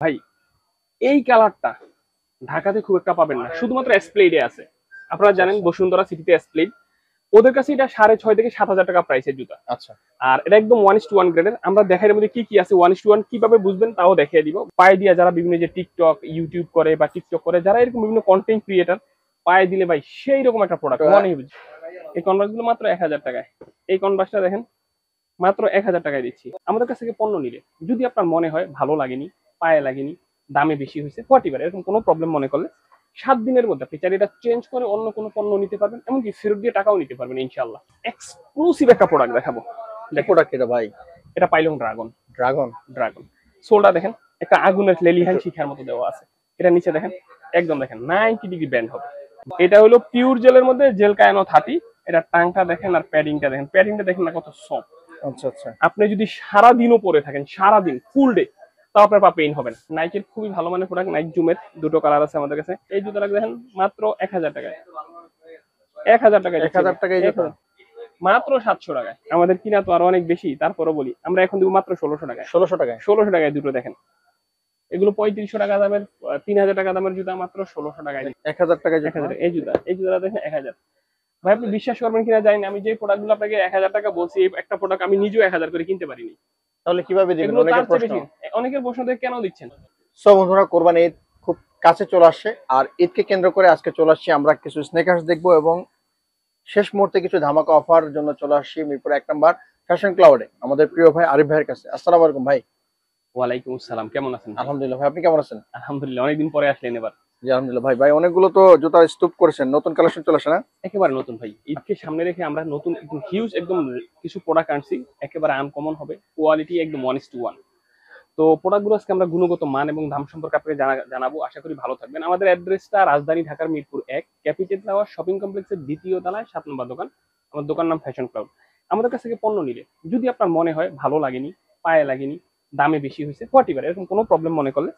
ভাই এই কালারটা ঢাকাতে খুব একটা পাবেন না, শুধুমাত্র এসপ্লেডে আছে। আপনারা আচ্ছা জানেন আচ্ছা বসুন্ধরা সিটিতে এসপ্লেড, ওদের কাছে এটা 6.5 থেকে 7,000 টাকা প্রাইসের জুতা। আচ্ছা। আর এটা একদম 1:1 গ্রেডের। আমরা দেখাই এর মধ্যে কি কি আছে, 1:1 কিভাবে বুঝবেন তাও দেখিয়ে দিব। পায়ে দিয়া যারা বিভিন্ন যে টিকটক ইউটিউব করে বা টিকটক করে, যারা এরকম বিভিন্ন কন্টেন্ট ক্রিয়েটার, পায়ে দিলে ভাই সেই রকম একটা প্রোডাক্ট এটা মনে হবে। এই কনভার্স গুলো মাত্র 1,000 টাকায়। এই কনভার্সটা দেখেন মাত্র 1,000 টাকায় দিচ্ছি। আমাদের কাছ থেকে পণ্য নিলে যদি আপনার মনে হয় ভালো লাগেনি, পায়ে লাগেনি, দামে বেশি হয়েছে, হোয়াটএভার এরকম কোনো প্রবলেম মনে করলে 7 দিনের মধ্যে আপনি চাইলে এটা চেঞ্জ করে অন্য কোনো পণ্য নিতে পারবেন, এমনকি ফেরত দিয়ে টাকাও নিতে পারবেন ইনশাল্লাহ। এক্সক্লুসিভ একটা প্রোডাক্ট দেখাবো। কি প্রোডাক্ট এটা ভাই? এটা পাইলং ড্রাগন। ড্রাগন। ড্রাগন সোলটা দেখেন একটা আগুনের লেলিহান শিখার মতো দেওয়া আছে। এটা নিচে দেখেন একদম দেখেন 90 ডিগ্রি ব্যান্ড হবে। এটা হলো পিওর জেলের মধ্যে জেল কায়ানো 30। এটা টাংটা দেখেন আর প্যাডিংটা দেখেন, প্যাডিংটা দেখেন না কত সফট। আচ্ছা আচ্ছা। আপনি যদি সারাদিনও পরে থাকেন, সারাদিন ফুল ডে, তাও আপনার পা পেইন হবে না। নাইকের খুবই ভালো মানের প্রোডাক্ট, নাইক জুমের দুটো কালার আছে আমাদের কাছে। এই জুতোটা দেখেন মাত্র 1,000 টাকায়। 1,000 টাকায় 1000 টাকায় জুতা? মাত্র 700 টাকায়। আমাদের কিনা তো আরো অনেক বেশি, তারপরও বলি আমরা এখন দিব মাত্র 1600 টাকায়। 1600 টাকায়? 1600 টাকায় দুটো দেখেন। এগুলো 3500 টাকা দামের, 3,000 টাকা দামের জুতা মাত্র 1600 টাকায়। 1000 টাকায় জুতা? 1000। এই জুতা দেখেন 1,000। ভাই আপনি বিশ্বাস করবেন কিনা জানি না, আমি যে প্রোডাক্ট গুলো আপনাকে 1,000 টাকা বলছি, এই একটা প্রোডাক্ট আমি নিজেও 1,000 করে কিনতে পারিনি। তাহলে কিভাবে দিবেন? এগুলো তার অনেকের চেয়ে প্রশ্ন। বেশি। অনেকের প্রশ্ন থেকে কেন দিচ্ছেন। সো বন্ধুরা, কোরবানি ঈদ খুব কাছে চলে আসছে, আর ঈদকে কেন্দ্র করে আজকে চলে আসছি আমরা কিছু স্নেকার্স দেখবো, এবং শেষ মুহূর্তে কিছু ধামাকা অফার জন্য চলে আসছি মিরপুর 1 নম্বর ফ্যাশন ক্লাউডে আমাদের প্রিয় ভাই আরিফ ভাইয়ের কাছে। আসসালামু আলাইকুম ভাই। ওয়ালাইকুম আসসালাম, কেমন আছেন? আলহামদুলিল্লাহ ভাই, আপনি কেমন আছেন? আলহামদুলিল্লাহ, অনেকদিন পরে আসলেন এবার। জি আলহামদুলিল্লাহ ভাই। ভাই অনেকগুলো তো জুতার স্তূপ করেছেন, নতুন কালেকশন চলে আসে না? একেবারে নতুন ভাই, ঈদকে সামনে রেখে আমরা নতুন একদম হিউজ একদম কিছু প্রোডাক্ট আনছি। একেবারে আনকমন হবে, কোয়ালিটি একদম 1:1। তো প্রোডাক্টগুলো আজকে আমরা গুণগত মান এবং দাম সম্পর্কে আপনাকে জানাবো। আশা করি ভালো থাকবেন। আমাদের অ্যাড্রেসটা রাজধানী ঢাকার মিরপুর 1 ক্যাপিটাল টাওয়ার শপিং কমপ্লেক্সের 2য় তলায় 7 নম্বর দোকান। আমার দোকান নাম ফ্যাশন ক্লাউড। আমাদের কাছ থেকে পণ্য নিলে যদি আপনার মনে হয় ভালো লাগেনি, পায়ে লাগেনি, দামে বেশি হয়েছে, হোয়াটএভার এরকম কোনো প্রবলেম মনে করলে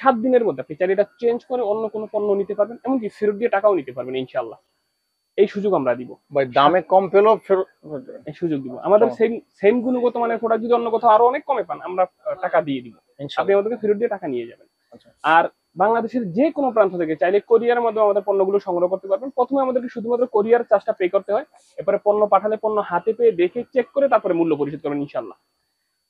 7 দিনের মধ্যে আপনি চাইলে এটা চেঞ্জ করে অন্য কোনো পণ্য নিতে পারবেন, এমনকি ফেরত দিয়ে টাকাও নিতে পারবেন ইনশাল্লাহ। এই সুযোগ আমরা দিব। ভাই দামে কম পেলেও ফেরত? এই সুযোগ দিব। আমাদের সেম সেম গুণগত মানের প্রোডাক্ট যদি অন্য কোথাও আরো অনেক কমে পান, আমরা টাকা দিয়ে দিব। আপনি ইনশাআল্লাহ। আমাদেরকে ফেরত দিয়ে টাকা নিয়ে যাবেন। আচ্ছা। আর বাংলাদেশের যে কোনো প্রান্ত থেকে চাইলে কোরিয়ারের মাধ্যমে আমাদের পণ্যগুলো সংগ্রহ করতে পারবেন। প্রথমে আমাদেরকে শুধুমাত্র কোরিয়ার চার্জটা পে করতে হয়। এরপরে পণ্য পাঠালে পণ্য হাতে পেয়ে দেখে চেক করে তারপরে মূল্য পরিশোধ করবেন ইনশাল্লাহ।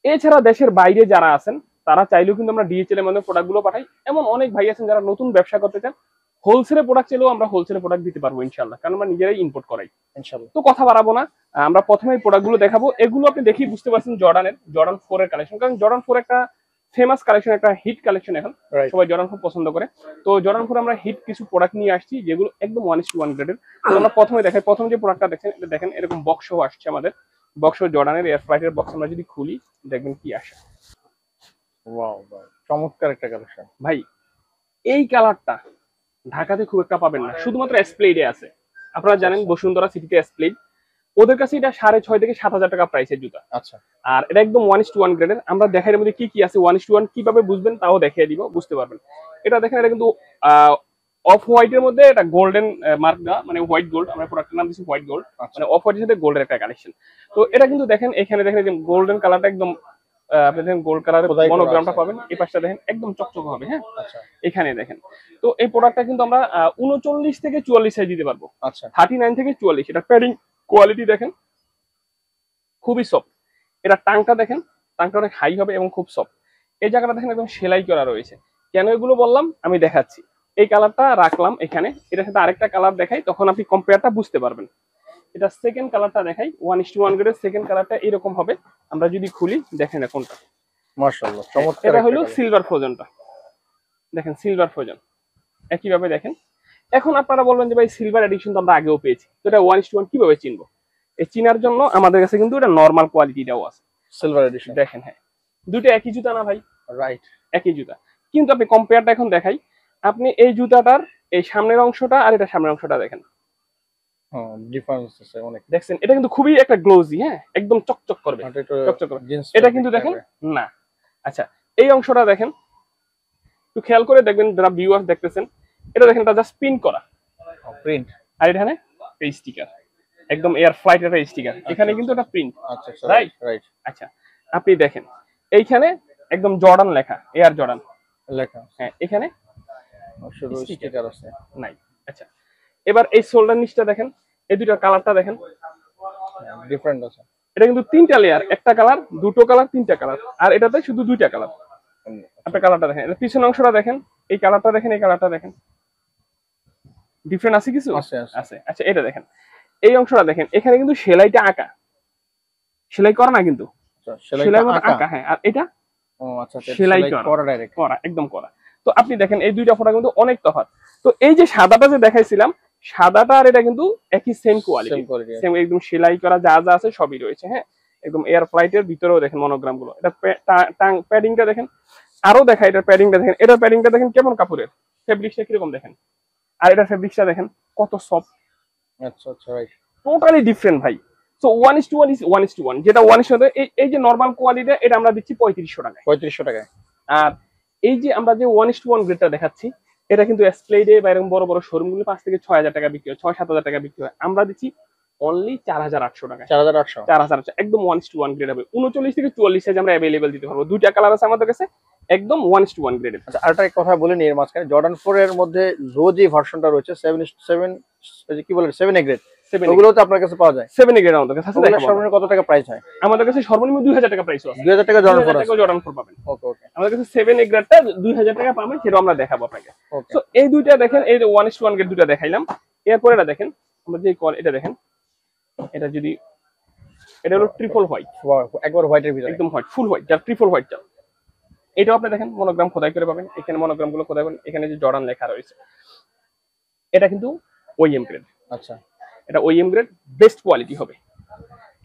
এছাড়া দেশের বাইরে যারা আছেন তারা চাইলেও কিন্তু আমরা ডিএচএল এর মাধ্যমে প্রোডাক্টগুলো পাঠাই। এমন অনেক ভাই আছেন যারা নতুন ব্যবসা করতে চান, হোলসেলে প্রোডাক্ট চাইলেও আমরা হোলসেলে প্রোডাক্ট দিতে পারবো ইনশাল্লাহ, কারণ আমরা নিজেরাই ইম্পোর্ট করাই। ইনশাআল্লাহ। তো কথা বাড়াবো না, আমরা প্রথমেই প্রোডাক্টগুলো দেখাবো। এগুলো আপনি দেখেই বুঝতে পারছেন জর্ডান 4 এর কালেকশন, কারণ জর্ডান 4 একটা ফেমাস কালেকশন, একটা হিট কালেকশন। এখন সবাই জর্ডান 4 পছন্দ করে। তো জর্ডান 4 আমরা হিট কিছু প্রোডাক্ট নিয়ে আসছি যেগুলো একদম 1:1 গ্রেডের। তো আমরা প্রথমে দেখাই, প্রথম যে প্রোডাক্টটা দেখেন এটা দেখেন, এরকম বক্স আসছে আমাদের। বক্স জর্ডানের এয়ার ফ্লাইটের বক্স, আমরা যদি খুলি দেখবেন কি আসে। ওয়াও ভাই, চমৎকার একটা কালেকশন। ভাই এই কালারটা ঢাকাতে খুব একটা পাবেন না, শুধুমাত্র এসপ্লেডে আছে। আপনারা জানেন বসুন্ধরা সিটিতে এসপ্লেড, ওদের কাছে এটা 6.5 থেকে 7,000 টাকা প্রাইসের জুতা। আচ্ছা। আর এটা একদম 1:1 গ্রেডের। আমরা দেখাই এর মধ্যে কি কি আছে, 1:1 কিভাবে বুঝবেন তাও দেখিয়ে দিব, বুঝতে পারবেন। এটা দেখেন, এটা কিন্তু অফ হোয়াইট এর মধ্যে এটা গোল্ডেন মার্ক দেওয়া, মানে হোয়াইট গোল্ড। আমরা প্রোডাক্টের নাম দিচ্ছি হোয়াইট গোল্ড, মানে অফ হোয়াইটের সাথে গোল্ডের একটা কালেকশন। তো এটা কিন্তু দেখেন, এখানে দেখেন যে গোল্ডেন কালারটা একদম, আপনি দেখেন গোল্ড কালারের মনোগ্রামটা পাবেন। এই পাশটা দেখেন একদম চকচকে হবে। হ্যাঁ, আচ্ছা। এখানে দেখেন। তো এই প্রোডাক্টটা কিন্তু আমরা 39 থেকে 44 সাইজ দিতে পারবো। আচ্ছা। 39 থেকে 44। এটা প্যাডিং কোয়ালিটি দেখেন খুবই সফট। এটা টাংটা দেখেন, টাংটা অনেক হাই হবে এবং খুব সফট। এই জায়গাটা দেখেন একদম সেলাই করা রয়েছে। কেন এগুলো বললাম আমি দেখাচ্ছি। এই কালারটা রাখলাম এখানে, এটার সাথে আরেকটা কালার দেখাই, তখন আপনি কম্পেয়ারটা বুঝতে পারবেন। এটা সেকেন্ড কালারটা দেখাই, 1:1 গ্রেডের সেকেন্ড কালারটা এরকম হবে। আমরা যদি খুলি দেখেন কোনটা। মাশাআল্লাহ, চমৎকার। এটা হলো সিলভার ফ্রোজনটা, দেখেন সিলভার ফ্রোজন একইভাবে দেখেন। এখন আপনারা বলবেন যে ভাই সিলভার এডিশন তো আমরা আগেও পেয়েছি, তো এটা 1:1 কিভাবে চিনবো? এই চিনার জন্য আমাদের কাছে কিন্তু এটা নর্মাল কোয়ালিটিটাও আছে, সিলভার এডিশন। দেখেন। হ্যাঁ, দুটো একই জুতা না ভাই? রাইট, একই জুতা, কিন্তু আপনি কম্পেয়ারটা এখন দেখাই। আপনি এই জুতাটার এই সামনের অংশটা আর এটা সামনের অংশটা দেখেন, হ্যাঁ ডিফারেন্স আছে অনেক। দেখছেন? এটা কিন্তু খুবই একটা গ্লোজি, হ্যাঁ একদম চকচক করবে, চকচক করবে। এটা কিন্তু দেখেন না। আচ্ছা, এই অংশটা দেখেন, একটু খেয়াল করে দেখবেন যারা ভিউয়ার্স দেখতেছেন। এটা দেখেন, এটা জাস্ট প্রিন্ট করা প্রিন্ট, আর এখানে এই স্টিকার, একদম এয়ার ফ্লাইট একটা স্টিকার। এখানে কিন্তু এটা প্রিন্ট। আচ্ছা রাইট রাইট। আচ্ছা, আপনি দেখেন এইখানে একদম জর্ডান লেখা, এয়ার জর্ডান। লেখা হ্যাঁ এখানে শুধু Sticker। স্টিকার আছে। নাই। আচ্ছা, এবার এই শোল্ডার নিচটা দেখেন, এই দুইটার কালারটা দেখেন, ডিফারেন্ট আছে। এটা কিন্তু তিনটা লেয়ার, একটা কালার, দুটো কালার, তিনটা কালার, আর এটাতে শুধু দুইটা কালার। আপনি কালারটা দেখেন, এটা পিছনের অংশটা দেখেন, এই কালারটা দেখেন, এই কালারটা দেখেন, ডিফারেন্ট আছে কিছু? আছে আছে। আছে। আচ্ছা এটা দেখেন, এই অংশটা দেখেন, এখানে কিন্তু সেলাইটা আঁকা, সেলাই করা না কিন্তু, আচ্ছা, সেলাই মতো আঁকা। আঁকা। হ্যাঁ, আর এটা ও আচ্ছা আচ্ছা, সেলাই করা ডাইরেক্ট। করা, একদম করা। তো আপনি দেখেন এই দুইটা ফটো কিন্তু অনেক তফাৎ। তো এই যে সাদাটা যে দেখাইছিলাম, সাদাটা আর এটা কিন্তু একই same quality, same quality. Same একদম সেলাই করা যা যা আছে সবই রয়েছে। হ্যাঁ, একদম এয়ার ফ্লাইটের ভিতরেও দেখেন মনোগ্রাম গুলো। এটা টাং প্যাডিংটা দেখেন, আরো দেখা, এটার প্যাডিংটা দেখেন, এটার প্যাডিংটা দেখেন কেমন কাপড়ের, ফেব্রিক্সটা কিরকম দেখেন, আর এটার ফেব্রিক্সটা দেখেন কত সফট। আচ্ছা আচ্ছা, রাইট। টোটালি ডিফারেন্ট ভাই। সো 1:1 ইজ 1:1, যেটা 1:1 এই যে নরমাল কোয়ালিটি, এটা আমরা দিচ্ছি 3500 টাকায়। 3500 টাকায়। আর এই যে আমরা যে 1:1 গ্রেডটা দেখাচ্ছি, এটা কিন্তু এসপ্লেডে বা এরকম বড় বড় শোরুমগুলো 5 থেকে 6000 টাকা বিক্রি হয়, 6-7 হাজার টাকা বিক্রি হয়, আমরা দিচ্ছি অনলি 4800 টাকায়। 4800। 4800 একদম 1:1 গ্রেড হবে। 39 থেকে 44 সাইজ আমরা অ্যাভেলেবেল দিতে পারবো। দুইটা কালার আছে আমাদের কাছে, একদম 1:1 গ্রেডের। আচ্ছা, আরেকটা কথা বলে নিই এর মাঝখানে, জর্ডান 4 এর মধ্যে লো যে ভার্সনটা রয়েছে 7 কি বলে 7A গ্রেড, ওগুলো তো আপনার কাছে পাওয়া যায়। 7 গ্রেড আমাদের কাছে আছে। ওগুলো সর্বনিম্ন কত টাকা প্রাইস হয়? আমাদের কাছে সর্বনিম্ন 2000 টাকা প্রাইস আছে। 2000 টাকা জর্ডান 4 আছে। জর্ডান 4 পাবেন। ওকে ওকে। আমাদের কাছে 7 গ্রেডটা 2000 টাকা পাবেন, সেটা আমরা দেখাবো আপনাকে। ওকে। সো এই দুইটা দেখেন, এই যে 1:1 গ্রেড দুইটা দেখাইলাম। এরপর এটা দেখেন, আমরা যে এটা দেখেন, এটা যদি, এটা হলো ট্রিপল হোয়াইট, একবার হোয়াইটের ভিতরে, একদম হোয়াইট, ফুল হোয়াইট, যার ট্রিপল হোয়াইটটা। এটাও আপনি দেখেন মনোগ্রাম খোদাই করে পাবেন, এখানে মনোগ্রাম গুলো খোদাই পাবেন, এখানে যে জর্ডান লেখা রয়েছে। এটা কিন্তু ওইএম গ্রেড। আচ্ছা, এটা ওইএম গ্রেড, বেস্ট কোয়ালিটি হবে।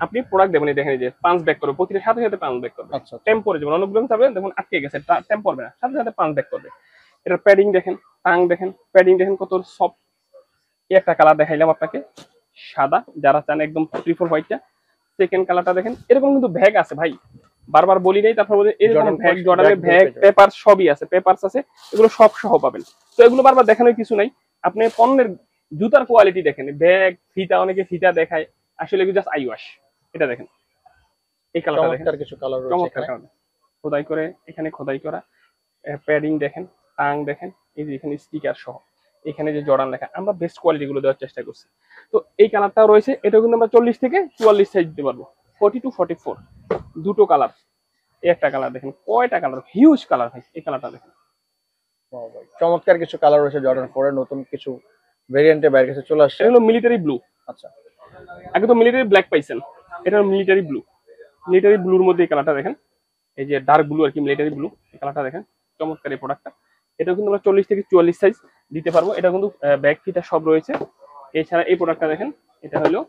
আপনি প্রোডাক্ট দেবেন, দেখেন এই যে পাঁচ ব্যাক করবে, প্রতিটা সাথে সাথে পাঁচ ব্যাক করবে। আচ্ছা টেম্পোরে যেমন অনুগ্রহ থাকবে, দেখুন আটকে গেছে, টেম্প করবে না, সাথে সাথে পাঁচ ব্যাক করবে। এটার প্যাডিং দেখেন, টাং দেখেন, প্যাডিং দেখেন কত সফট। একটা কালার দেখাইলাম আপনাকে, সাদা, যারা চান একদম ট্রিপল হোয়াইটটা। সেকেন্ড কালারটা দেখেন, এরকম কিন্তু ভ্যাগ আছে ভাই, বারবার বলি নাই, তারপর বলি এরকম ভ্যাগ, জর্ডানের ভ্যাগ, পেপার সবই আছে, পেপারস আছে, এগুলো সব সহ পাবেন। তো এগুলো বারবার দেখানোর কিছু নাই, আপনি পণ্যের জুতার কোয়ালিটি দেখেন, ব্যাগ, ফিতা, অনেকে ফিতা দেখায়, আসলে এগুলো জাস্ট আই ওয়াশ। এটা দেখেন, এই কালারটা দেখেন, কিছু কালার রয়েছে চমৎকার এখানে। কালার, খোদাই করে, এখানে খোদাই করা, প্যাডিং দেখেন, টাং দেখেন, এই যে এখানে স্টিকার সহ, এখানে যে জর্ডান লেখা, আমরা বেস্ট কোয়ালিটি গুলো দেওয়ার চেষ্টা করছি। তো এই কালারটাও রয়েছে, এটাও কিন্তু আমরা 40 থেকে 44 সাইজ দিতে পারবো, 40 to 44, দুটো কালার। একটা কালার দেখেন, কয়টা কালার, হিউজ কালার ভাই, এই কালারটা দেখেন। চমৎকার কিছু কালার রয়েছে জর্ডান 4 এর, নতুন কিছু ভেরিয়েন্টে বাইরে কাছে চলে আসছে। এটা হলো মিলিটারি ব্লু। আচ্ছা, আগে তো মিলিটারি ব্ল্যাক পাইছেন, এটা হলো মিলিটারি ব্লু। মিলিটারি ব্লুর মধ্যে এই কালারটা দেখেন, এই যে ডার্ক ব্লু আর কি, মিলিটারি ব্লু, এই কালারটা দেখেন, চমৎকার এই প্রোডাক্টটা। এটাও কিন্তু আমরা 40 থেকে 44 সাইজ দিতে পারবো। এটা কিন্তু ব্যাক ফিটা সব রয়েছে। এছাড়া এই প্রোডাক্টটা দেখেন, এটা হলো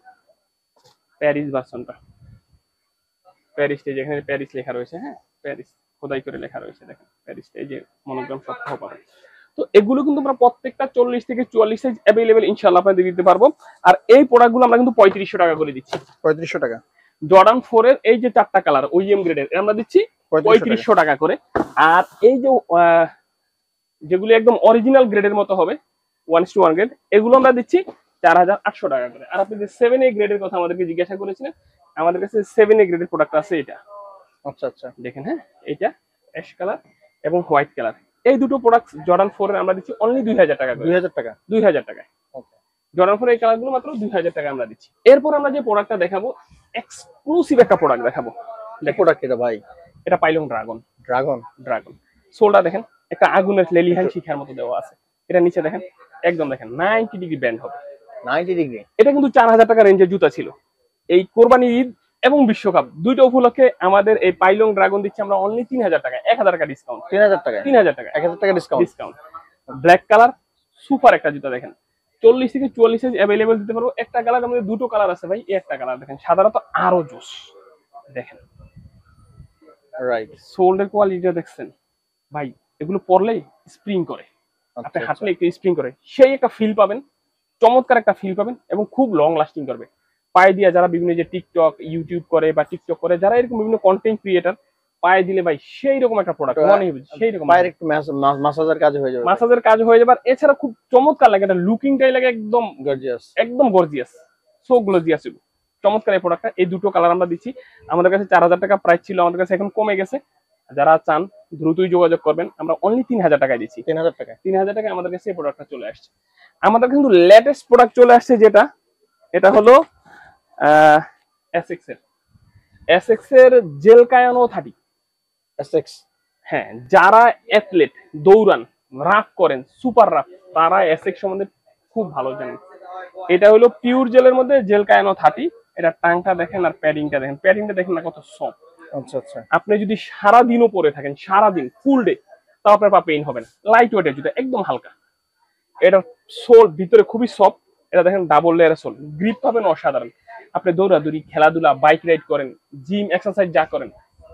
প্যারিস ভার্সনটা। প্যারিস, এই যে এখানে প্যারিস লেখা রয়েছে, হ্যাঁ প্যারিস খোদাই করে লেখা রয়েছে, দেখেন প্যারিস, এই যে মনোগ্রাম সব সহ পাবেন। তো এগুলো কিন্তু আমরা প্রত্যেকটা 40 থেকে 44 সাইজ অ্যাভেলেবেল ইনশাআল্লাহ আপনাদের দিতে পারবো। আর এই প্রোডাক্টগুলো আমরা কিন্তু 3500 টাকা করে দিচ্ছি। 3500 টাকা। জর্ডান 4 এর এই যে চারটা কালার ওইএম গ্রেডের, আমরা দিচ্ছি 3500 টাকা করে। আর এই যে যেগুলো একদম অরিজিনাল গ্রেডের মতো হবে 1:1 গ্রেড, এগুলো আমরা দিচ্ছি 4800 টাকা করে। আর আপনি যে 7A গ্রেডের কথা আমাদেরকে জিজ্ঞাসা করেছিলেন, আমাদের কাছে 7A গ্রেডের প্রোডাক্ট আছে, এটা আচ্ছা আচ্ছা, দেখেন, হ্যাঁ এটা অ্যাশ কালার এবং হোয়াইট কালার, এই দুটো প্রোডাক্ট জর্ডান 4 এর আমরা দিচ্ছি অনলি 2000 টাকা করে। 2000 টাকা, 2000 টাকায় ওকে। জর্ডান 4 এই কালারগুলো মাত্র 2000 টাকা আমরা দিচ্ছি। এরপর আমরা যে প্রোডাক্টটা দেখাবো, এক্সক্লুসিভ একটা প্রোডাক্ট দেখাবো। প্রোডাক্ট এটা ভাই, এটা পাইলং ড্রাগন। ড্রাগন সোলটা দেখেন, একটা আগুনের লেলিহান শিখার মতো দেওয়া আছে। এটা নিচে দেখেন, একদম দেখেন 90 ডিগ্রি ব্যান্ড হবে, 90 ডিগ্রি। এটা কিন্তু 4000 টাকা রেঞ্জের জুতা ছিল। এই কোরবানি ঈদ এবং বিশ্বকাপ দুইটা উপলক্ষে আমাদের এই পাইলং ড্রাগন দিচ্ছি আমরা অনলি 3000 টাকা, 1000 টাকা ডিসকাউন্ট। 3000 টাকা, 3000 টাকা, 1000 টাকা ডিসকাউন্ট। ব্ল্যাক কালার, সুপার একটা জুতা দেখেন, 40 থেকে 44 সাইজ অ্যাভেলেবেল দিতে পারবো। একটা কালার আমাদের, দুটো কালার আছে ভাই, এই একটা কালার দেখেন, সাধারণত আরো জোস দেখেন, রাইট। সোল্ডের কোয়ালিটিটা দেখছেন ভাই, এগুলো পরলেই স্প্রিং করে, আপনি হাঁটলে একটু স্প্রিং করে, সেই একটা ফিল পাবেন, চমৎকার একটা ফিল পাবেন, এবং খুব লং লাস্টিং করবে। পায়ে দিয়ে যারা বিভিন্ন যে টিকটক, ইউটিউব করে বা টিকটক করে, যারা এরকম বিভিন্ন কন্টেন্ট ক্রিয়েটার, পায়ে দিলে ভাই সেই রকম একটা প্রোডাক্ট, সেই রকম পায়ের একটু মাসাজের কাজ হয়ে যাবে, মাসাজের কাজ হয়ে যাবে। এছাড়া খুব চমৎকার লাগে, এটা লুকিংটাই লাগে একদম গর্জিয়াস, একদম গর্জিয়াস, সো গ্লোজিয়াস। চমৎকার এই প্রোডাক্টটা, এই দুটো কালার আমরা দিচ্ছি। আমাদের কাছে 4000 টাকা প্রাইস ছিল, আমাদের কাছে এখন কমে গেছে যারা চান দ্রুতই যোগাযোগ করবেন, আমরা অনলি 3000 টাকায় দিচ্ছি। 3000 টাকা। 3000 টাকায় আমাদের কাছে এই প্রোডাক্টটা চলে আসছে। আমাদের কিন্তু লেটেস্ট প্রোডাক্ট চলে আসছে যেটা, এটা হলো এসএক্স এর জেল কায়ানো 30। এসএক্স। হ্যাঁ, যারা অ্যাথলেট, দৌড়ান, রাফ করেন, সুপার রাফ, তারা এসএক্স সম্বন্ধে খুব ভালো জানেন। এটা হলো পিওর জেলের মধ্যে জেল কায়ানো 30। এটা টাংটা দেখেন আর প্যাডিংটা দেখেন, প্যাডিংটা দেখেন না কত সফট। আচ্ছা আচ্ছা। আপনি যদি সারাদিনও পরে থাকেন, সারাদিন ফুল ডে, তাও আপনার পা পেইন হবে না। লাইট ওয়েটের জুতা, একদম হালকা। এটার সোল ভিতরে খুবই সফট। এটা দেখেন ডাবল লেয়ারের সোল, গ্রিপ পাবেন অসাধারণ। আপনি দৌড়াদৌড়ি, খেলাধুলা, বাইক রাইড করেন, জিম এক্সারসাইজ যা করেন,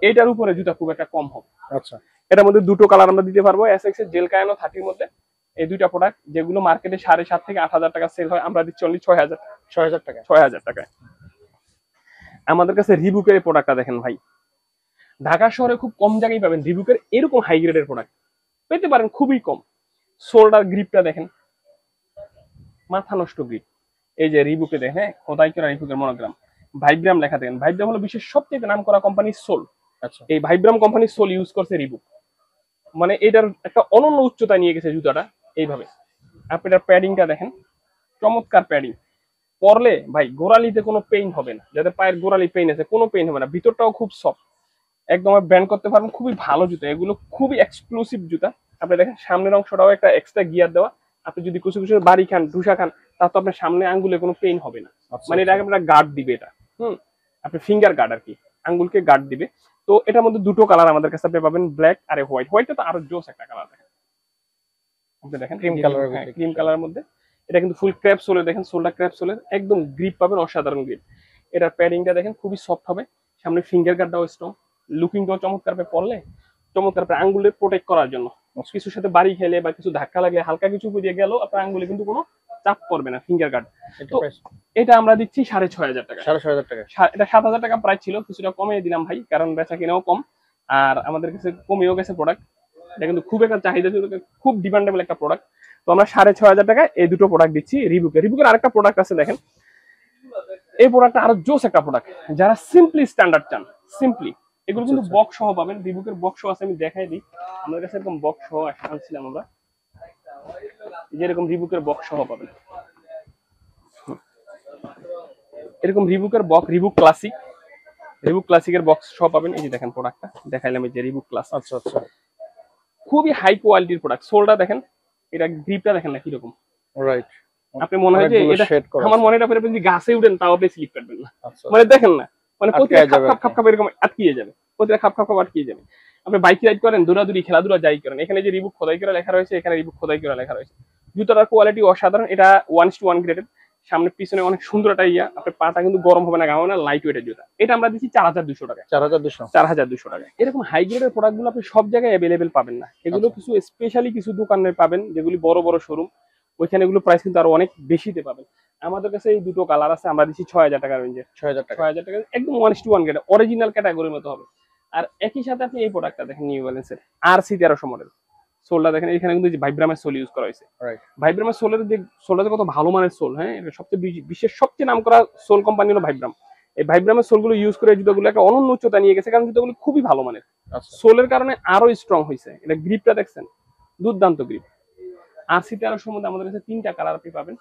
এটার উপরে জুতা খুব একটা কম হবে। আচ্ছা। এটার মধ্যে দুটো কালার আমরা দিতে পারবো, এসএক্স এর জেল কায়ানো 30 মধ্যে। এই দুইটা প্রোডাক্ট যেগুলো মার্কেটে 7.5 থেকে 8000 টাকা সেল হয়, আমরা দিচ্ছি অনলি 6000 টাকা। 6000 টাকায়। আমাদের কাছে রিবুকের এই প্রোডাক্টটা দেখেন ভাই, ঢাকা শহরে খুব কম জায়গায় পাবেন রিবুকের এরকম হাই গ্রেডের প্রোডাক্ট, পেতে পারেন খুবই কম। শোল্ডার গ্রিপটা দেখেন, মাথা নষ্ট গ্রিপ। এই যে রিবুকে দেখেন, হ্যাঁ, খোদাই করা রিবুকের মনোগ্রাম, ভাইব্রাম লেখা দেখেন। ভাইব্রাম হলো বিশ্বের সবচেয়ে নাম করা কোম্পানি সোল। আচ্ছা। এই ভাইব্রাম কোম্পানির সোল ইউজ করছে রিবুক, মানে এটার একটা অনন্য উচ্চতা নিয়ে গেছে জুতাটা এইভাবে। আপনি এটার প্যাডিংটা দেখেন, চমৎকার প্যাডিং। পরলে ভাই গোড়ালিতে কোনো পেইন হবে না, যাদের পায়ের গোড়ালি পেইন আছে কোনো পেইন হবে না। ভিতরটাও খুব সফট, একদম ব্যান্ড করতে পারবেন, খুবই ভালো জুতা। এগুলো খুবই এক্সক্লুসিভ জুতা। আপনি দেখেন সামনের অংশটাও একটা এক্সট্রা গিয়ার দেওয়া। আপনি যদি কিছু কিছু বাড়ি খান, ঢুসা খান, তা তো আপনার সামনে আঙ্গুলে কোনো পেইন হবে না। মানে এটা আপনার গার্ড দিবে, এটা আপনি ফিঙ্গার গার্ড আর কি, আঙ্গুলকে গার্ড দিবে। তো এটার মধ্যে দুটো কালার আমাদের কাছে আপনি পাবেন, ব্ল্যাক আর হোয়াইট। হোয়াইটটা তো আরো জোস একটা কালার দেখেন, আপনি দেখেন ক্রিম কালার। হ্যাঁ, ক্রিম কালারের মধ্যে। এটা কিন্তু ফুল ক্র্যাপ সোলে, দেখেন সোলটা ক্র্যাপ সোলের, একদম গ্রিপ পাবেন অসাধারণ গ্রিপ। এটার প্যাডিংটা দেখেন খুবই সফট হবে, সামনে ফিঙ্গার গার্ডটাও স্ট্রং, লুকিংটাও চমৎকার পাবে পরলে, চমৎকার পাবে আঙ্গুলে প্রোটেক্ট করার জন্য। কিছুর সাথে বাড়ি খেলে বা কিছু ধাক্কা লাগলে, হালকা কিছু দিয়ে গেল, আপনার আঙ্গুলে কিন্তু কোনো চাপ পড়বে না ফিঙ্গার গার্ড। তো এটা আমরা দিচ্ছি 6500 টাকা। 6500 টাকা। এটা 7000 টাকা প্রাইস ছিল, কিছুটা কমিয়ে দিলাম ভাই, কারণ বেচা কিনাও কম আর আমাদের কাছে কমেও গেছে প্রোডাক্ট। এটা কিন্তু খুব একটা চাহিদা, খুব ডিমান্ডেবল একটা প্রোডাক্ট। তো আমরা 6500 টাকায় এই দুটো প্রোডাক্ট দিচ্ছি রিবুকে। রিবুকের আরেকটা প্রোডাক্ট আছে দেখেন, এই প্রোডাক্টটা আরো জোস একটা প্রোডাক্ট। যারা সিম্পলি স্ট্যান্ডার্ড চান, সিম্পলি, এগুলো কিন্তু বক্স সহ পাবেন। রিবুকের বক্স সহ আছে, আমি দেখাই দিই। আমাদের কাছে এরকম বক্স সহ আনছিলাম আমরা, যেরকম রিবুকের বক্স সহ পাবেন, এরকম রিবুকের বক্স, রিবুক ক্লাসিকের বক্স সহ পাবেন। এই যে দেখেন প্রোডাক্টটা দেখাইলাম, এই যে রিবুক ক্লাস। আচ্ছা আচ্ছা। খুবই হাই কোয়ালিটির প্রোডাক্ট। সোলটা দেখেন, এটা গ্রিপটা দেখেন না কিরকম, রাইট। আপনি মনে হয় যে এটা, আমার মনে হয় আপনি গাছে উঠেন তাও আপনি স্লিপ কাটবেন না, মানে দেখেন না, মানে প্রতিটা খাপ খাপ খাপ এরকম আটকিয়ে যাবে, প্রতিটা খাপ খাপ খাপ আটকিয়ে যাবে। আপনি বাইক রাইড করেন, দৌড়াদৌড়ি, খেলাধুলা যাই করেন, এখানে যে রিবুক খোদাই করে লেখা রয়েছে, এখানে রিবুক খোদাই করে লেখা রয়েছে। জুতাটার কোয়ালিটি অসাধারণ। এটা 1:1 গ্রেডের, সামনে পিছনে অনেক সুন্দর একটা ইয়া, আপনার পাটা কিন্তু গরম হবে না, গামো না, লাইট ওয়েটের জুতা। এটা আমরা দিচ্ছি 4200 টাকা। 4200 টাকা। এরকম হাই গ্রেডের প্রোডাক্ট গুলো আপনি সব জায়গায় অ্যাভেলেবেল পাবেন না, এগুলো কিছু স্পেশালি কিছু দোকানে পাবেন, যেগুলি বড় বড় শোরুম, ওইখানে এগুলো প্রাইস কিন্তু আরো অনেক বেশিতে পাবেন। আমাদের কাছে এই দুটো কালার আছে, আমরা দিচ্ছি 6000 টাকা রেঞ্জের। 6000 টাকা একদম 1:1 গ্রেড, অরিজিনাল ক্যাটাগরির মতো হবে। আর একই সাথে আপনি এই প্রোডাক্টটা দেখেন, নিউ ব্যালেন্সের RC 1300 মডেল। সোলটা দেখেন, এখানে কিন্তু ভাইব্রামের সোল ইউজ করা হয়েছে। ভাইব্রামের সোলের যে সোলটা কত ভালো মানের সোল, হ্যাঁ, এটা সবচেয়ে বিশ্বের সবচেয়ে নাম করা সোল কোম্পানি হলো ভাইব্রাম। এই ভাইব্রামের সোলগুলো ইউজ করে জুতাগুলো একটা অনন্য উচ্চতা নিয়ে গেছে, কারণ জুতাগুলো খুবই ভালো মানের। সোলের কারণে আরো স্ট্রং হয়েছে। এটা গ্রিপটা দেখছেন, দুর্দান্ত গ্রিপ। RC 1300 মধ্যে আমাদের কাছে 3টা কালার আপনি পাবেন।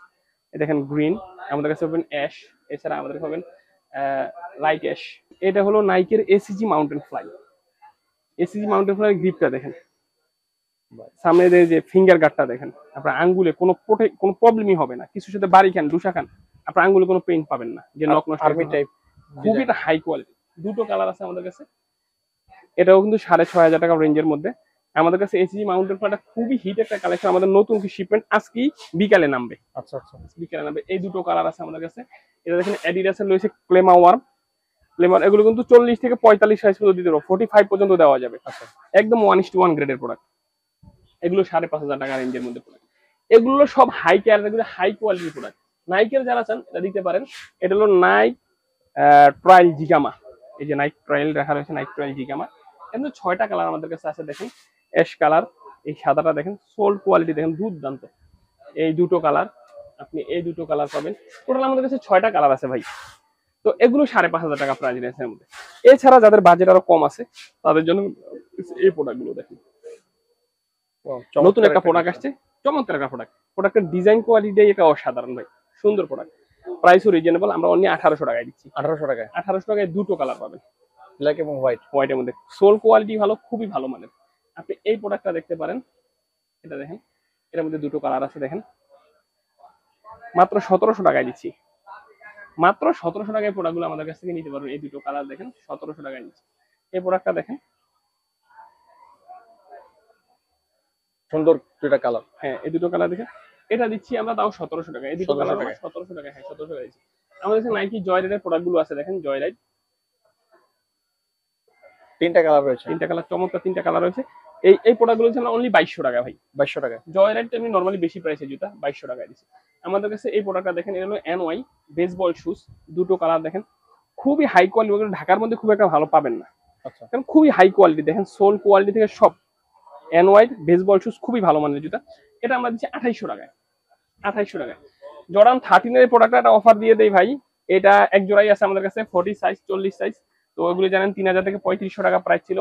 দেখেন গ্রিন, আমাদের কাছে পাবেন অ্যাশ, এছাড়া আমাদের পাবেন লাইট অ্যাশ। এটা হলো নাইকের ACG mountain fly. ACG mountain fly গ্রিপটা দেখেন, সামনে যে ফিঙ্গার গার্ডটা দেখেন, আপনার আঙ্গুলে কোনো প্রবলেমই হবে না। কিছুর সাথে বাড়ি খান, ডুসা খান, আপনার আঙ্গুলে কোনো পেইন পাবেন না, যে নক নষ্ট আর্মি টাইপ। খুবই একটা হাই কোয়ালিটি। দুটো কালার আছে আমাদের কাছে, এটাও কিন্তু 6500 টাকা রেঞ্জের মধ্যে। আমাদের কাছে ACG মাউন্টেন ফ্লাইটা খুবই হিট একটা কালেকশন। আমাদের নতুন কি শিপমেন্ট আজকেই বিকালে নামবে। আচ্ছা আচ্ছা, বিকালে নামবে। এই দুটো কালার আছে আমাদের কাছে। এটা দেখেন অ্যাডিডাসের রয়েছে ক্লেমা ওয়ার্ম। এগুলো কিন্তু 40 থেকে 45 সাইজ পর্যন্ত দিতে পারবো, 45 পর্যন্ত দেওয়া যাবে। একদম 1:1 গ্রেডের প্রোডাক্ট। এগুলো 5500 টাকা রেঞ্জের মধ্যে প্রোডাক্ট। এগুলো সব হাই ক্যাটাগরি, হাই কোয়ালিটির প্রোডাক্ট। নাইকের যারা চান এটা দিতে পারেন। এটা হলো নাইক ট্রায়াল জিগামা। এই যে নাইক ট্রায়াল রাখা রয়েছে, নাইক ট্রায়াল জিগামা। কিন্তু 6টা কালার আমাদের কাছে আছে। দেখেন অ্যাশ কালার, এই সাদাটা দেখেন, সোল কোয়ালিটি দেখেন দুর্দান্ত। এই দুটো কালার, আপনি এই দুটো কালার পাবেন। টোটাল আমাদের কাছে 6টা কালার আছে ভাই। তো এগুলো 5,500 টাকা প্রাইস রেঞ্জের মধ্যে। এছাড়া যাদের বাজেট আরো কম আছে তাদের জন্য এই প্রোডাক্ট গুলো দেখেন, নতুন একটা প্রোডাক্ট আসছে, চমৎকার একটা প্রোডাক্ট। প্রোডাক্টের ডিজাইন কোয়ালিটি এটা অসাধারণ ভাই, সুন্দর প্রোডাক্ট, প্রাইসও রিজনেবল। আমরা অনলি 1800 টাকায় দিচ্ছি। 1800 টাকায় 1800 টাকায় দুটো কালার পাবেন, ব্ল্যাক এবং হোয়াইট। হোয়াইটের মধ্যে। সোল কোয়ালিটি ভালো, খুবই ভালো মানের। আপনি এই প্রোডাক্টটা দেখতে পারেন, এটা দেখেন, এটার মধ্যে দুটো কালার আছে দেখেন, মাত্র 1700 টাকায় দিচ্ছি। মাত্র 1700 টাকায় প্রোডাক্টগুলো আমাদের কাছ থেকে নিতে পারবেন। এই দুটো কালার দেখেন, 1700 টাকায় দিচ্ছি। এই প্রোডাক্টটা দেখেন, সুন্দর দুইটা কালার। হ্যাঁ এই দুটো কালার দেখেন, এটা দিচ্ছি আমরা তাও 1700 টাকা। এই দুটো কালার 1700 টাকা, হ্যাঁ 1700 টাকা দিচ্ছি। আমাদের কাছে নাইকি জয়রাইডের প্রোডাক্ট গুলো আছে দেখেন, জয়রাইড তিনটা কালার রয়েছে, তিনটা কালার, চমৎকার তিনটা কালার রয়েছে। এই প্রোডাক্ট গুলো হচ্ছে আমরা অনলি 2200 টাকা ভাই। 2200 টাকা। জয়রাইড এমনি নরমালি বেশি প্রাইসের জুতা, 2200 টাকায় দিচ্ছি। আমাদের কাছে এই প্রোডাক্টটা দেখেন, এটা হলো এনওয়াই বেসবল শুজ, দুটো কালার দেখেন, খুবই হাই কোয়ালিটি, ঢাকার মধ্যে খুব একটা ভালো পাবেন না, আচ্ছা, কারণ খুবই হাই কোয়ালিটি দেখেন, সোল কোয়ালিটি থেকে সব। এনওয়াই বেসবল শুজ খুবই ভালো মানের জুতা, এটা আমরা দিচ্ছি 2800 টাকায়। 2800 টাকায় জর্ডান 13 এর প্রোডাক্টটা একটা অফার দিয়ে দেই ভাই। এটা এক জোড়াই আছে আমাদের কাছে, 40 সাইজ 40 সাইজ। তো ওইগুলো জানেন 3000 থেকে 3500 টাকা প্রাইস ছিল।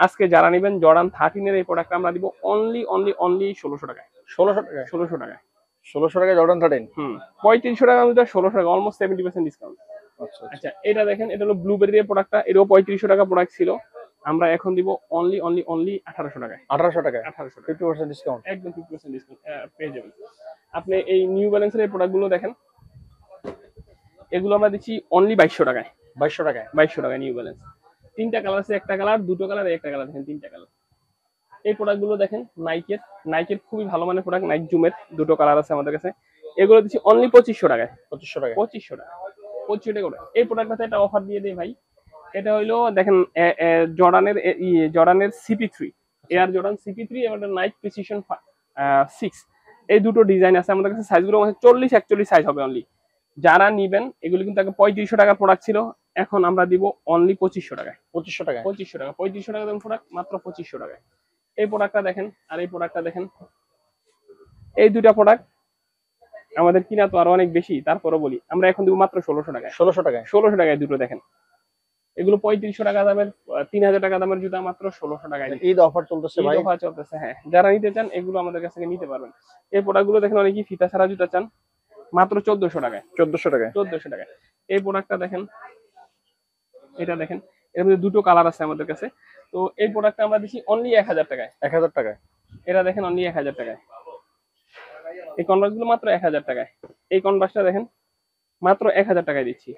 আজকে যারা নেবেন জর্ডান 13 এর এই প্রোডাক্টটা আমরা দিব অনলি 1600 টাকায়। 1600 টাকায় 1600 টাকায় 1600 টাকায় জর্ডান 13। 3500 টাকা মধ্যে 1600 টাকা, অলমোস্ট 70% ডিসকাউন্ট। আচ্ছা আচ্ছা এটা দেখেন, এটা হলো ব্লুবেরি এর প্রোডাক্টটা, এটাও 3500 টাকা প্রোডাক্ট ছিল, আমরা এখন দিব অনলি 1800 টাকায়। 1800 টাকায় 1800 টাকা 50% ডিসকাউন্ট। একদম 50% ডিসকাউন্ট পেয়ে যাবেন। আপনি এই নিউ ব্যালেন্সের এই প্রোডাক্টগুলো দেখেন, এগুলো আমরা দিচ্ছি অনলি 2200 টাকায়। 2200 টাকায় 2200 টাকায় নিউ ব্যালেন্স। তিনটা কালার আছে, একটা কালার, দুটো কালার, একটা কালার, দেখেন তিনটা কালার। এই প্রোডাক্টগুলো দেখেন নাইকের খুবই ভালো মানের প্রোডাক্ট, নাইক জুমের দুটো কালার আছে আমাদের কাছে। এগুলো দিচ্ছি অনলি 2500 টাকায়। 2500 টাকায় 2500 টাকা 2500 টাকা করে। এই প্রোডাক্টটাতে একটা অফার দিয়ে দেই ভাই। এটা হইলো দেখেন জর্ডানের CP3, এয়ার জর্ডান CP3 এবং নাইক প্রিসিশন 6, এই দুটো ডিজাইন আছে আমাদের কাছে। সাইজগুলো 40 41 সাইজ হবে অনলি। যারা নিবেন এগুলো কিন্তু আগে 3500 টাকার প্রোডাক্ট ছিল, এখন আমরা দিব অনলি 2500 টাকায়। 2500 টাকায় 2500 টাকা 3500 টাকা দাম প্রোডাক্ট, মাত্র 2500 টাকায়। এই প্রোডাক্টটা দেখেন আর এই প্রোডাক্টটা দেখেন, এই দুটা প্রোডাক্ট আমাদের কিনা তো আরো অনেক বেশি, তারপরে বলি আমরা এখন দিব মাত্র 1600 টাকায়। 1600 টাকায় 1600 টাকায় দুটো দেখেন, এগুলো 3500 টাকা দামের, 3000 টাকা দামের জুতা মাত্র 1600 টাকায়। ঈদ অফার চলতেছে ভাই, ঈদ অফার চলতেছে, হ্যাঁ যারা নিতে চান এগুলো আমাদের কাছ থেকে নিতে পারবেন। এই প্রোডাক্টগুলো দেখেন অনেকেই ফিতা ছাড়া জুতা চান, মাত্র 1400 টাকায়। 1400 টাকায় 1400 টাকায় এই প্রোডাক্টটা দেখেন, এটা দেখেন, এর মধ্যে দুটো কালার আছে আমাদের কাছে। তো এই প্রোডাক্টটা আমরা দিচ্ছি অনলি 1000 টাকায়। 1000 টাকায় এটা দেখেন অনলি 1000 টাকায়। এই কনভার্স গুলো মাত্র 1000 টাকায়। এই কনভার্সটা দেখেন মাত্র 1000 টাকায় দিচ্ছি,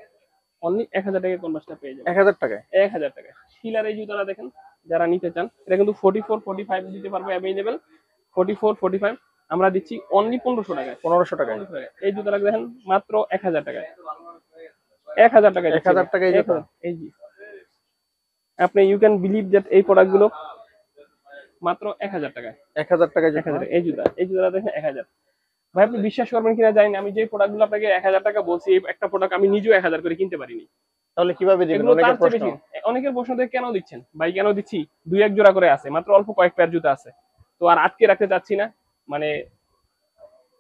অনলি 1000 টাকায় কনভার্সটা পেয়ে যাবেন। 1000 টাকায় 1000 টাকায় শিলার এই জুতাটা দেখেন, যারা নিতে চান এটা কিন্তু 44 45 দিতে পারবো অ্যাভেলেবেল। 44 45 আমরা দিচ্ছি অনলি 1500 টাকায়। 1500 টাকায় এই জুতাটা দেখেন মাত্র 1000 টাকায়। 1000 টাকায় 1000 টাকায় এই জি, আপনি ইউ ক্যান বিলিভ দ্যাট এই প্রোডাক্ট গুলো মাত্র 1000 টাকায়। 1000 টাকায় 1000 এই জুতাটা দেখেন 1000। ভাই আপনি বিশ্বাস করবেন কিনা জানি না, আমি যে প্রোডাক্ট গুলো আপনাকে 1000 টাকা বলছি, এই একটা প্রোডাক্ট আমি নিজেও 1000 করে কিনতে পারিনি। তাহলে কিভাবে দিবেন? এগুলো তার অনেকের চেয়ে প্রশ্ন। বেশি। অনেকের প্রশ্ন থেকে কেন দিচ্ছেন ভাই, কেন দিচ্ছি, 2-1 জোড়া করে আছে, মাত্র অল্প কয়েক পেয়ার জুতা আছে, তো আর আটকে রাখতে চাচ্ছি না। মানে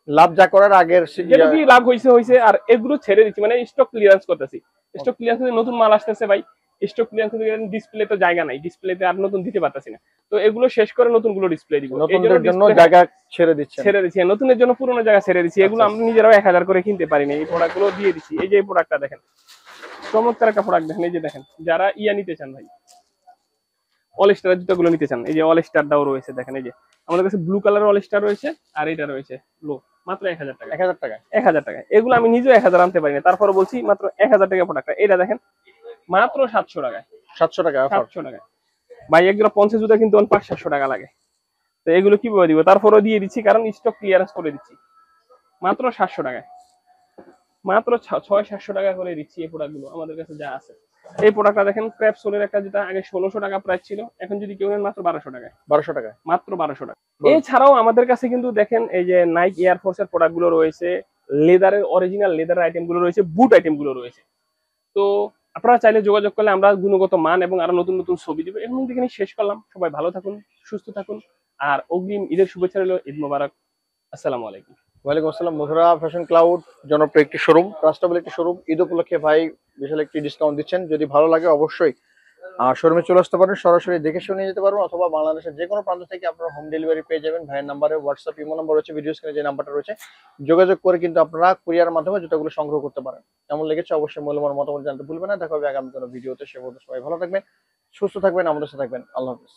লাভ যা করার আগের যেটা দিয়ে লাভ হইছে আর এগুলো ছেড়ে দিচ্ছি, মানে স্টক ক্লিয়ারেন্স করতেছি। স্টক ক্লিয়ারেন্স নতুন মাল আসতেছে ভাই, স্টক ক্লিয়ারেন্স ডিসপ্লে তো জায়গা নাই, ডিসপ্লেতে আর নতুন দিতে পারতাছি না, তো এগুলো শেষ করে নতুন গুলো ডিসপ্লে দিব। নতুনদের জন্য জায়গা ছেড়ে দিচ্ছি, নতুনের জন্য পুরোনো জায়গা ছেড়ে দিচ্ছি। এগুলো আমরা নিজেরাও 1000 করে কিনতে পারিনি, এই প্রোডাক্ট গুলো দিয়ে দিচ্ছি। এই যে এই প্রোডাক্টটা দেখেন, চমৎকার একটা প্রোডাক্ট দেখেন। এই যে দেখেন, যারা ইয়া নিতে চান ভাই, অল স্টার জুতাগুলো নিতে চান, এই যে অল স্টারটাও রয়েছে দেখেন। এই যে আমাদের কাছে ব্লু কালার অল স্টার রয়েছে, আর এটা রয়েছে ব্লু, মাত্র 1000 টাকা। 1000 টাকায় 1000 টাকা। এগুলো আমি নিজেও 1000 আনতে পারি না, তারপরে বলছি মাত্র 1000 টাকা প্রোডাক্টটা। এটা দেখেন মাত্র 700 টাকায়। 700 টাকা অফার। 700 টাকায় ভাই, একজোড়া 50 জুতা কিন্তু 500-700 টাকা লাগে, তো এগুলো কিভাবে দিব? তারপরেও দিয়ে দিচ্ছি, কারণ স্টক ক্লিয়ারেন্স করে দিচ্ছি মাত্র 700 টাকায়। মাত্র 600-700 টাকা করে দিচ্ছি এই প্রোডাক্টগুলো আমাদের কাছে যা আছে। এই প্রোডাক্টটা দেখেন, ক্র্যাপ সোলের একটা যেটা আগে 1600 টাকা প্রাইস ছিল, এখন যদি কেউ নেন মাত্র 1200 টাকায়। 1200 টাকায় মাত্র 1200 টাকা। এছাড়াও আমাদের কাছে কিন্তু দেখেন এই যে নাইক এয়ারফোর্স এর প্রোডাক্ট গুলো রয়েছে, লেদারের অরিজিনাল লেদার আইটেম গুলো রয়েছে, বুট আইটেম গুলো রয়েছে। তো আপনারা চাইলে যোগাযোগ করলে আমরা গুণগত মান এবং আরো নতুন নতুন ছবি দিব। এখন থেকে শেষ করলাম, সবাই ভালো থাকুন, সুস্থ থাকুন, আর অগ্রিম ঈদের শুভেচ্ছা রইল। ঈদ মোবারক, আসসালামু আলাইকুম। ওয়ালাইকুম আসসালাম। মধুরা ফ্যাশন ক্লাউড জনপ্রিয় একটি শোরুম, ট্রাস্টেবল একটি শোরুম। ঈদ উপলক্ষে ভাই বিশাল একটি ডিসকাউন্ট দিচ্ছেন। যদি ভালো লাগে অবশ্যই শোরুমে চলে আসতে পারেন, সরাসরি দেখে শুনে নিয়ে যেতে পারবেন, অথবা বাংলাদেশের যে কোনো প্রান্ত থেকে আপনারা হোম ডেলিভারি পেয়ে যাবেন। ভাইয়ের নাম্বারে হোয়াটসঅ্যাপ ইমো নাম্বার রয়েছে, ভিডিও স্ক্রিনে যে নাম্বারটা রয়েছে, যোগাযোগ করে কিন্তু আপনারা কুরিয়ার মাধ্যমে জুতাগুলো সংগ্রহ করতে পারেন। কেমন লেগেছে অবশ্যই মূল্যবান মতামত জানাতে ভুলবেন না। দেখা হবে আগামী কোনো ভিডিওতে। সে পর্যন্ত সবাই ভালো থাকবেন, সুস্থ থাকবেন, আমাদের সাথে থাকবেন। আল্লাহ হাফেজ।